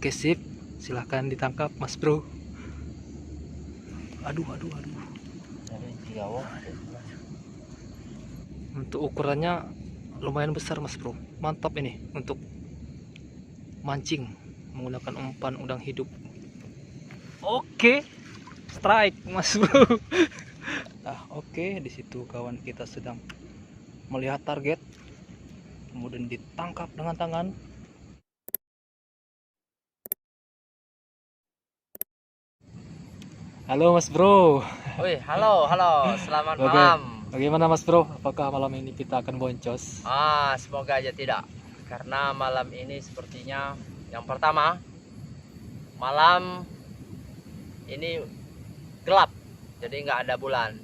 Oke, sip, silahkan ditangkap mas bro. Aduh. Untuk ukurannya lumayan besar mas bro, mantap ini untuk mancing menggunakan umpan udang hidup. Oke, strike mas bro. Nah, oke, di situ kawan kita sedang melihat target, kemudian ditangkap dengan tangan. Halo mas bro. Wih, halo, selamat malam. Bagaimana mas bro? Apakah malam ini kita akan boncos? Semoga aja tidak. Karena malam ini sepertinya yang pertama, malam ini gelap, jadi nggak ada bulan,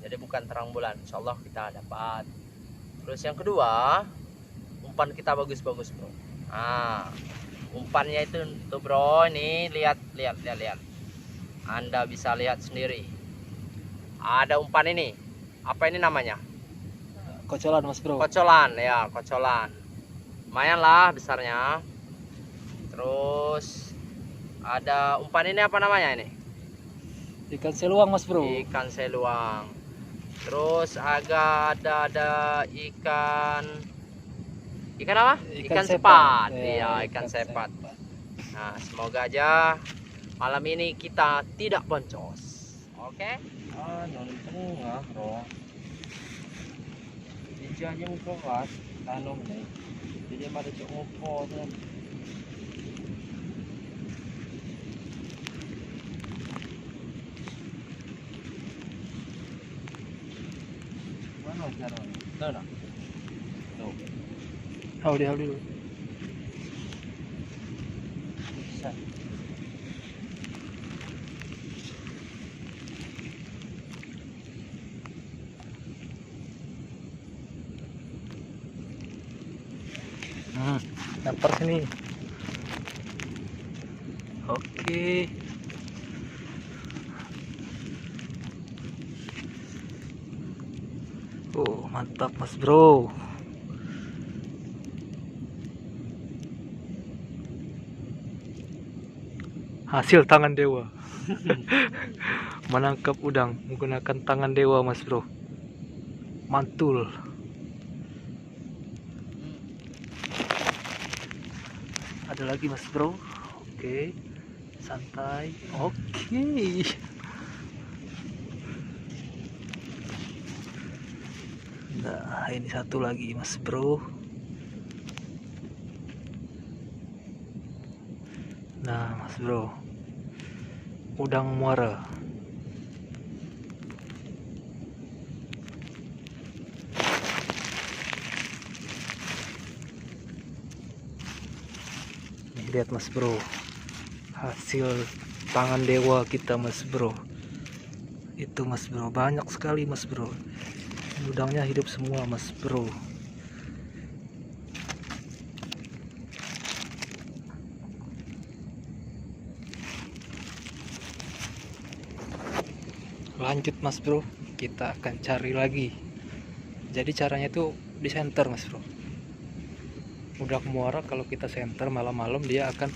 jadi bukan terang bulan. Insya Allah kita dapat. Terus yang kedua, umpan kita bagus-bagus bro. Umpannya itu tuh bro, ini lihat. Anda bisa lihat sendiri. Ada umpan ini. Apa ini namanya? Kocolan mas bro. Kocolan ya, kocolan. Lumayan lah besarnya. Terus ada umpan ini, apa namanya ini? Ikan seluang mas bro. Ikan seluang. Terus agak ada ikan apa? Ikan sepat. Iya, ikan sepat. Nah, semoga aja malam ini kita tidak boncos. Oke? Dari tengah bro, dia aja mau kelas tanam nih, jadi pada cok ngopo tuh. Mana caranya? Tuh, Hau dulu. bisa. Lempar sini. Oke. Oh, mantap mas bro. Hasil tangan dewa. Menangkap udang menggunakan tangan dewa mas bro. Mantul. Ada lagi mas bro. Oke, santai. Oke. Nah, ini satu lagi mas bro. Nah mas bro, udang muara. Nih, lihat mas bro, hasil tangan dewa kita mas bro. Itu mas bro, banyak sekali mas bro. Udangnya hidup semua mas bro. Lanjut mas bro, kita akan cari lagi. Jadi caranya itu di center mas bro. Udang muara kalau kita center malam-malam dia akan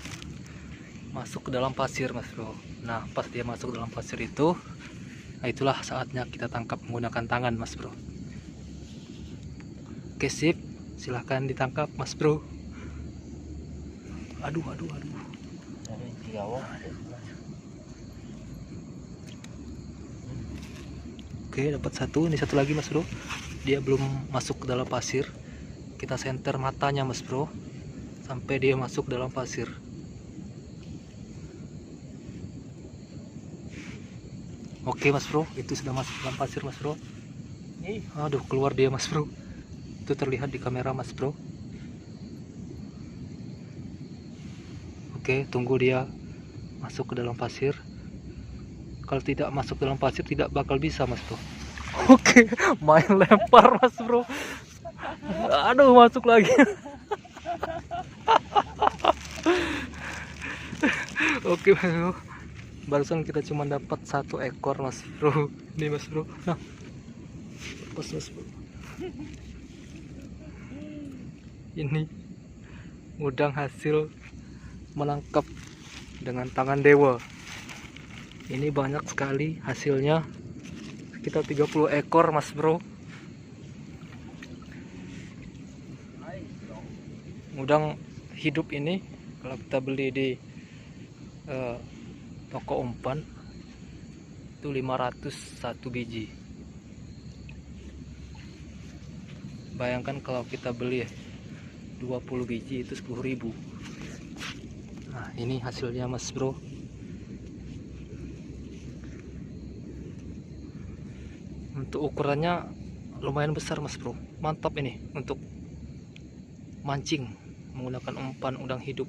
masuk ke dalam pasir mas bro. Nah, pas dia masuk ke dalam pasir itu, nah itulah saatnya kita tangkap menggunakan tangan mas bro. Oke, sip, silahkan ditangkap mas bro. Aduh. Dari Jawa. Oke, dapat satu. Ini satu lagi mas bro, dia belum masuk ke dalam pasir. Kita center matanya mas bro sampai dia masuk dalam pasir. Oke mas bro, itu sudah masuk dalam pasir mas bro. Aduh, keluar dia mas bro. Itu terlihat di kamera mas bro. Oke, tunggu dia masuk ke dalam pasir. Kalau tidak masuk dalam pasir tidak bakal bisa mas bro. Oke, main lempar mas bro. Aduh, masuk lagi. Oke mas bro, barusan kita cuma dapat satu ekor mas bro. Ini mas bro, nah pas mas bro, ini udang hasil menangkap dengan tangan dewa. Ini banyak sekali hasilnya, sekitar 30 ekor mas bro. Udang hidup ini kalau kita beli di toko umpan itu 501 biji. Bayangkan kalau kita beli 20 biji itu 10.000. Nah ini hasilnya mas bro. Untuk ukurannya lumayan besar mas bro, mantap ini untuk mancing menggunakan umpan udang hidup.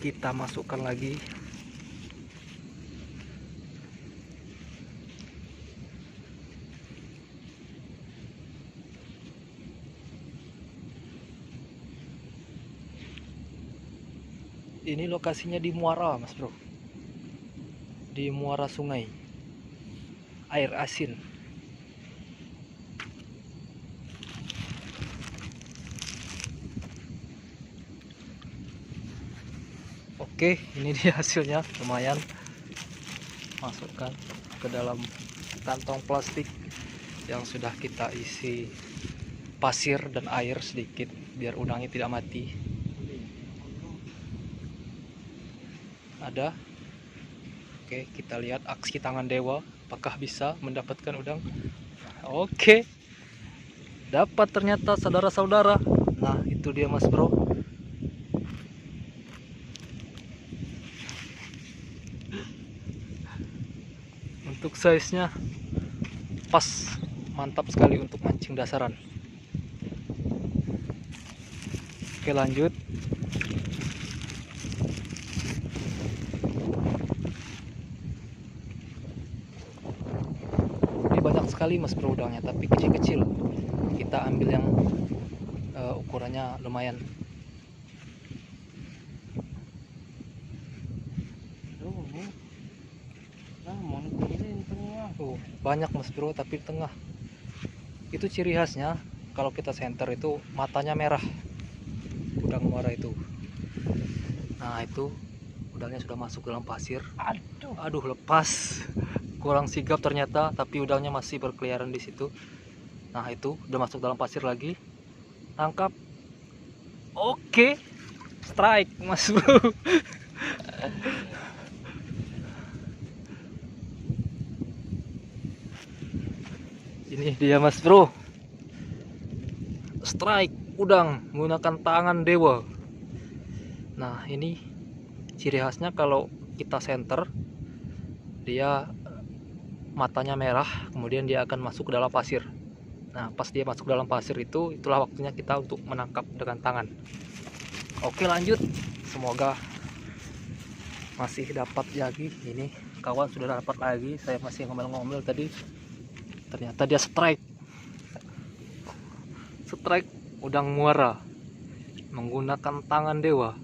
Kita masukkan lagi. Ini lokasinya di muara mas bro, di muara sungai, air asin. Oke, ini dia hasilnya, lumayan. Masukkan ke dalam kantong plastik yang sudah kita isi pasir dan air sedikit biar udangnya tidak mati. Ada. Oke, kita lihat aksi tangan dewa, apakah bisa mendapatkan udang. Oke, dapat ternyata saudara-saudara. Nah itu dia mas bro. Untuk size nya pas, mantap sekali untuk mancing dasaran. Oke lanjut. Ini banyak sekali mas bro udangnya, tapi kecil-kecil. Kita ambil yang ukurannya lumayan. Banyak mas bro, tapi tengah. Itu ciri khasnya kalau kita senter itu matanya merah, udang muara itu. Nah itu udangnya sudah masuk dalam pasir. Aduh lepas, kurang sigap ternyata, tapi udangnya masih berkeliaran di situ. Nah itu udah masuk dalam pasir lagi, tangkap. Oke, strike mas bro. Ini dia mas bro, strike udang menggunakan tangan dewa. Nah ini ciri khasnya kalau kita senter, dia matanya merah, kemudian dia akan masuk ke dalam pasir. Nah pas dia masuk dalam pasir itu, itulah waktunya kita untuk menangkap dengan tangan. Oke lanjut, semoga masih dapat lagi. Ini kawan sudah dapat lagi, saya masih ngomel-ngomel tadi. Ternyata dia strike udang muara menggunakan tangan dewa.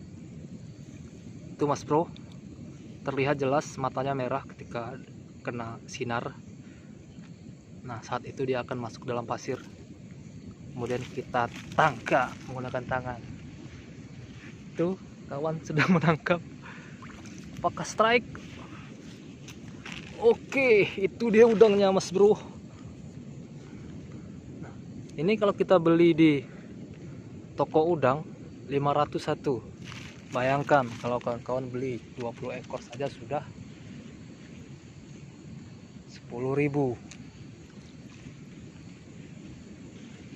Itu mas bro, terlihat jelas matanya merah ketika kena sinar. Nah saat itu dia akan masuk dalam pasir, kemudian kita tangkap menggunakan tangan. Itu kawan sedang menangkap. Apakah strike? Oke, itu dia udangnya mas bro. Ini kalau kita beli di toko udang 501. Bayangkan kalau kawan-kawan beli 20 ekor saja sudah 10.000.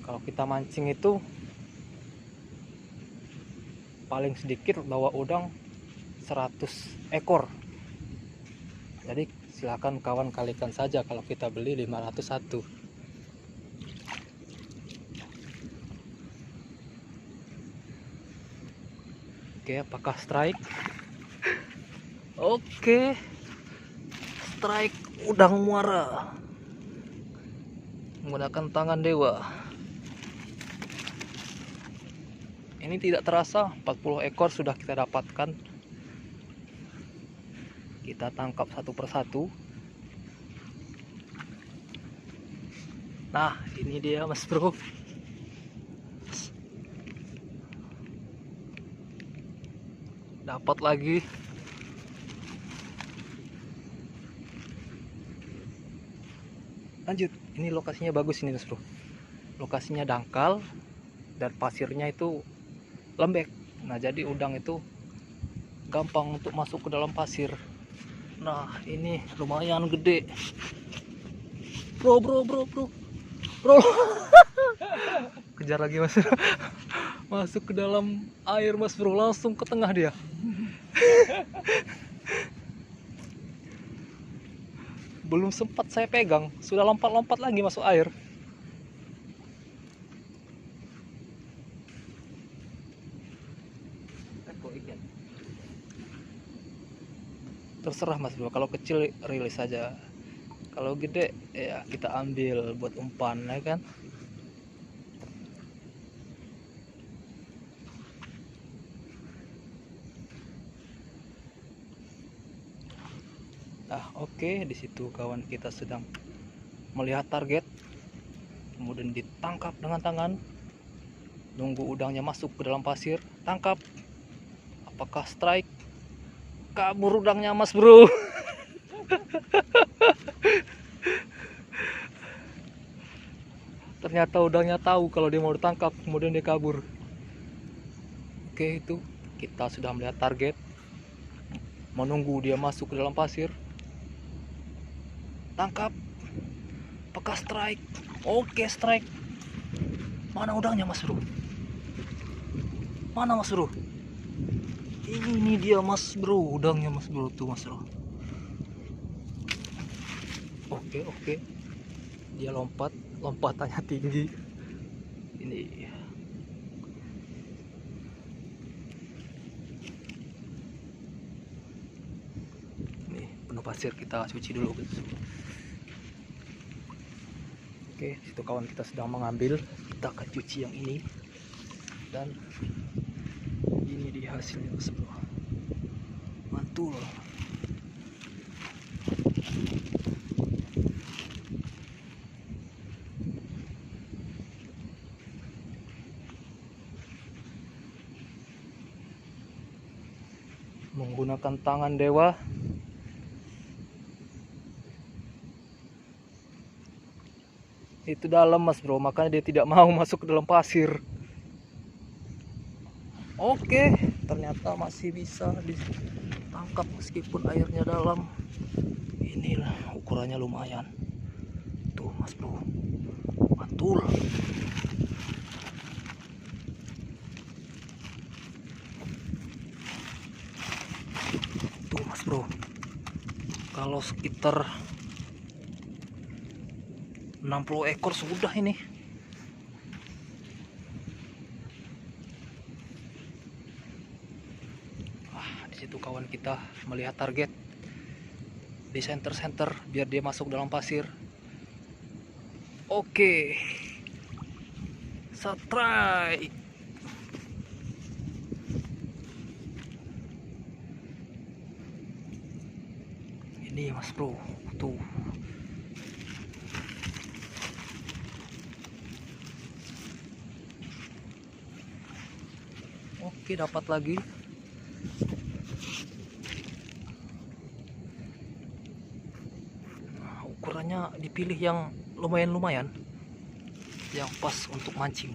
Kalau kita mancing itu paling sedikit bawa udang 100 ekor. Jadi silakan kawan kalikan saja kalau kita beli 501. Oke, apakah strike? Oke, strike udang muara menggunakan tangan dewa. Ini tidak terasa 40 ekor sudah kita dapatkan. Kita tangkap satu persatu. Nah ini dia mas bro. dapat lagi. Lanjut, ini lokasinya bagus ini Mas Bro. Lokasinya dangkal dan pasirnya itu lembek. Nah, jadi udang itu gampang untuk masuk ke dalam pasir. Nah, ini lumayan gede. Bro. Kejar lagi Mas. Masuk ke dalam air Mas Bro, langsung ke tengah dia. Belum sempat saya pegang, sudah lompat-lompat lagi masuk air. Terserah Mas Bro, kalau kecil rilis saja. Kalau gede ya kita ambil buat umpan ya kan. Nah, oke, di situ kawan kita sedang melihat target, kemudian ditangkap dengan tangan, nunggu udangnya masuk ke dalam pasir, tangkap. Apakah strike? Kabur udangnya Mas Bro. Ternyata udangnya tahu kalau dia mau ditangkap, kemudian dia kabur. Oke, itu kita sudah melihat target, menunggu dia masuk ke dalam pasir. Tangkap. Apakah strike? Oke, strike. Mana udangnya Mas Bro? Mana Mas Bro? Ini dia Mas Bro, udangnya Mas Bro tuh Mas Bro. Oke. Dia lompatannya tinggi. Ini. Nih, penuh pasir, kita cuci dulu. Oke, situ kawan kita sedang mengambil. Kita akan cuci yang ini. Dan ini dia hasilnya Mas Bro. Mantul. Menggunakan tangan dewa. Itu dalam Mas Bro, makanya dia tidak mau masuk ke dalam pasir. Oke, ternyata masih bisa ditangkap meskipun airnya dalam. Inilah ukurannya lumayan. Tuh Mas Bro, mantul. Tuh Mas Bro, kalau sekitar 60 ekor sudah ini. Di situ kawan kita melihat target di center biar dia masuk dalam pasir. Oke. Strike. Ini Mas Bro, tuh. Oke, dapat lagi. Nah, ukurannya dipilih yang lumayan, yang pas untuk mancing.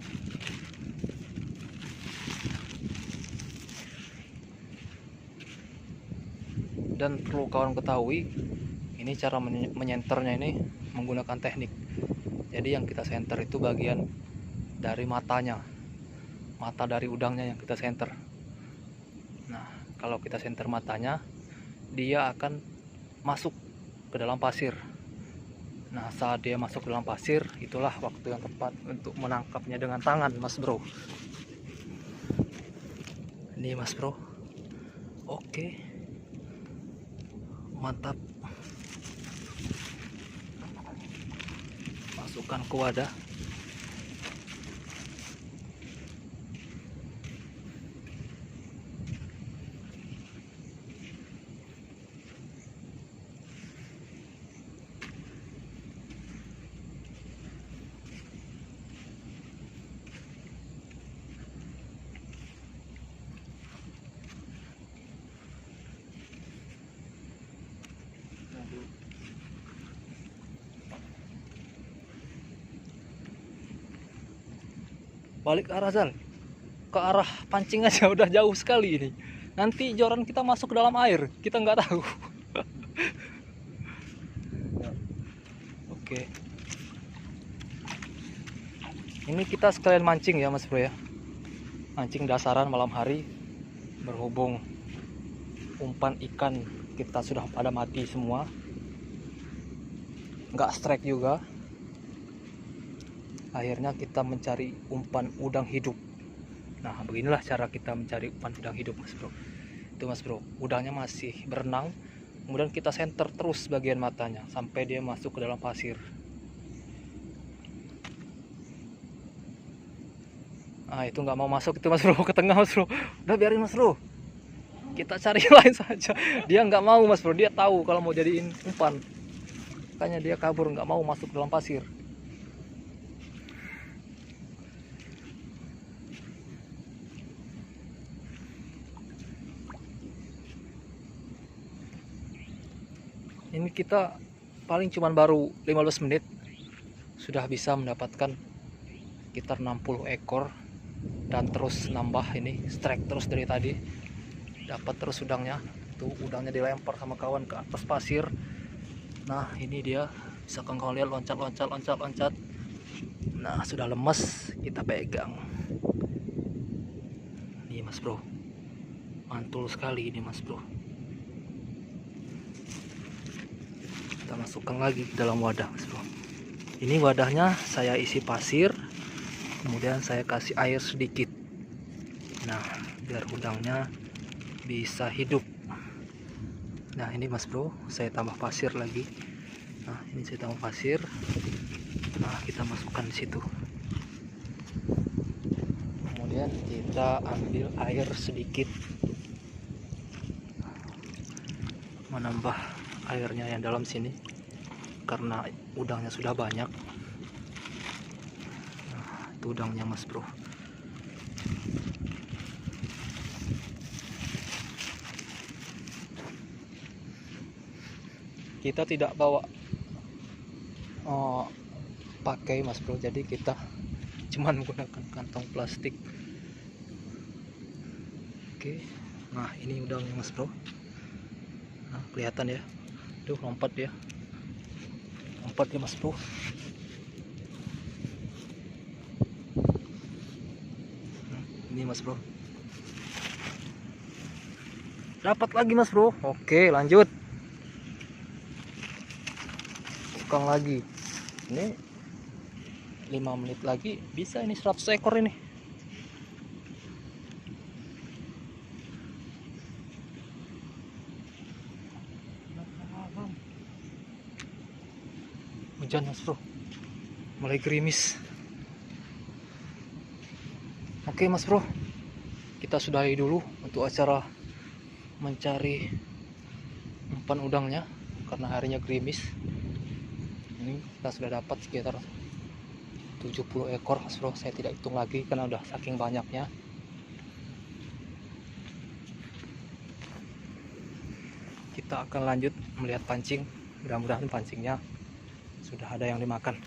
Dan perlu kawan ketahui, ini cara menyenternya ini menggunakan teknik. Jadi yang kita senter itu bagian dari matanya, mata dari udangnya yang kita senter. Nah, kalau kita senter matanya, dia akan masuk ke dalam pasir. Nah, saat dia masuk ke dalam pasir, itulah waktu yang tepat untuk menangkapnya dengan tangan Mas Bro. Ini Mas Bro. Oke, mantap. Masukkan ke wadah. Balik ke arah Zal. Ke arah pancing aja udah jauh sekali ini. Nanti joran kita masuk ke dalam air, kita nggak tahu. Oke. Ini kita sekalian mancing ya Mas Bro ya. Mancing dasaran malam hari. Berhubung umpan ikan kita sudah pada mati semua. Nggak strike juga. Akhirnya kita mencari umpan udang hidup. Nah, beginilah cara kita mencari umpan udang hidup Mas Bro. Itu Mas Bro, udangnya masih berenang. Kemudian kita senter terus bagian matanya sampai dia masuk ke dalam pasir. Ah, itu nggak mau masuk itu Mas Bro, ke tengah Mas Bro. Udah biarin Mas Bro. Kita cari lain saja. Dia nggak mau Mas Bro, dia tahu kalau mau jadiin umpan. Makanya dia kabur, nggak mau masuk ke dalam pasir. Ini kita paling cuman baru 15 menit sudah bisa mendapatkan sekitar 60 ekor dan terus nambah ini strike terus dari tadi. Dapat terus udangnya. Tuh udangnya dilempar sama kawan ke atas pasir. Nah, ini dia. Bisa kawan lihat loncat. Nah, sudah lemes, kita pegang. Nih Mas Bro. Mantul sekali ini Mas Bro. Kita masukkan lagi ke dalam wadah Mas Bro. Ini wadahnya saya isi pasir, kemudian saya kasih air sedikit. Nah, biar udangnya bisa hidup. Nah, ini Mas Bro, saya tambah pasir lagi. Nah, ini saya tambah pasir. Nah, kita masukkan di situ. Kemudian kita ambil air sedikit, menambah airnya yang dalam sini karena udangnya sudah banyak. Nah, itu udangnya Mas Bro. Kita tidak bawa pakai Mas Bro, jadi kita cuman menggunakan kantong plastik. Oke, nah ini udangnya Mas Bro. Nah, kelihatan ya. Tuh lompat ya Mas Bro. Ini Mas Bro, dapat lagi Mas Bro. Oke, lanjut tukang lagi. Ini 5 menit lagi bisa ini 100 ekor ini. Hujan Mas Bro, mulai gerimis. Oke Mas Bro, kita sudahi dulu untuk acara mencari umpan udangnya karena harinya gerimis. Ini kita sudah dapat sekitar 70 ekor Mas Bro. Saya tidak hitung lagi karena udah saking banyaknya. Kita akan lanjut melihat pancing. Mudah-mudahan pancingnya sudah ada yang dimakan.